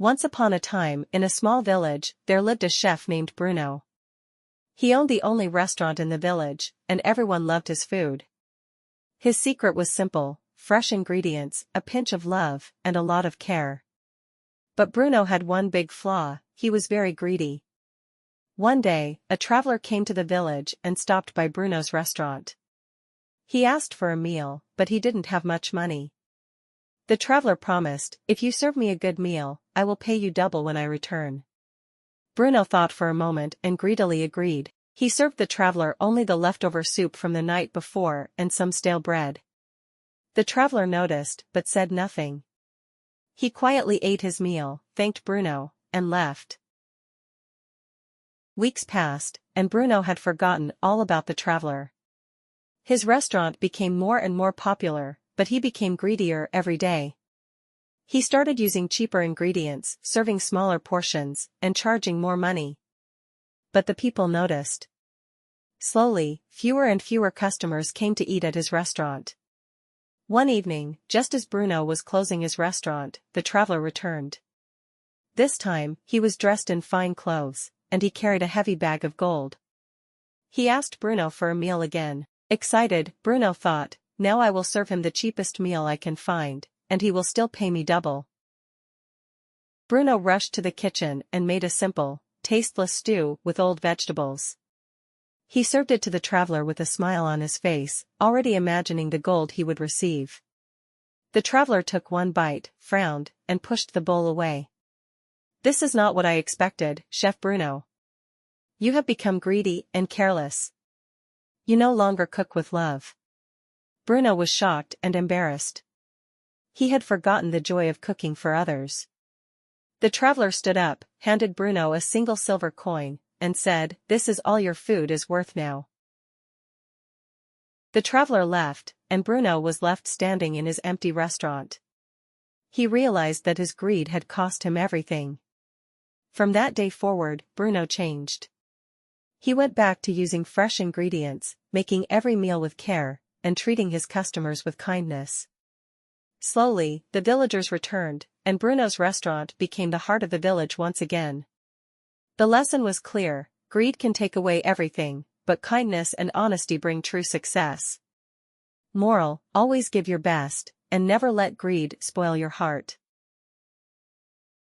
Once upon a time, in a small village, there lived a chef named Bruno. He owned the only restaurant in the village, and everyone loved his food. His secret was simple: fresh ingredients, a pinch of love, and a lot of care. But Bruno had one big flaw: he was very greedy. One day, a traveler came to the village and stopped by Bruno's restaurant. He asked for a meal, but he didn't have much money. The traveler promised, "If you serve me a good meal, I will pay you double when I return." Bruno thought for a moment and greedily agreed. He served the traveler only the leftover soup from the night before and some stale bread. The traveler noticed, but said nothing. He quietly ate his meal, thanked Bruno, and left. Weeks passed, and Bruno had forgotten all about the traveler. His restaurant became more and more popular, but he became greedier every day. He started using cheaper ingredients, serving smaller portions, and charging more money. But the people noticed. Slowly, fewer and fewer customers came to eat at his restaurant. One evening, just as Bruno was closing his restaurant, the traveler returned. This time, he was dressed in fine clothes, and he carried a heavy bag of gold. He asked Bruno for a meal again. Excited, Bruno thought, "Now I will serve him the cheapest meal I can find, and he will still pay me double." Bruno rushed to the kitchen and made a simple, tasteless stew with old vegetables. He served it to the traveler with a smile on his face, already imagining the gold he would receive. The traveler took one bite, frowned, and pushed the bowl away. "This is not what I expected, Chef Bruno. You have become greedy and careless. You no longer cook with love." Bruno was shocked and embarrassed. He had forgotten the joy of cooking for others. The traveler stood up, handed Bruno a single silver coin, and said, "This is all your food is worth now." The traveler left, and Bruno was left standing in his empty restaurant. He realized that his greed had cost him everything. From that day forward, Bruno changed. He went back to using fresh ingredients, making every meal with care, and treating his customers with kindness. Slowly, the villagers returned, and Bruno's restaurant became the heart of the village once again. The lesson was clear: greed can take away everything, but kindness and honesty bring true success. Moral: always give your best, and never let greed spoil your heart.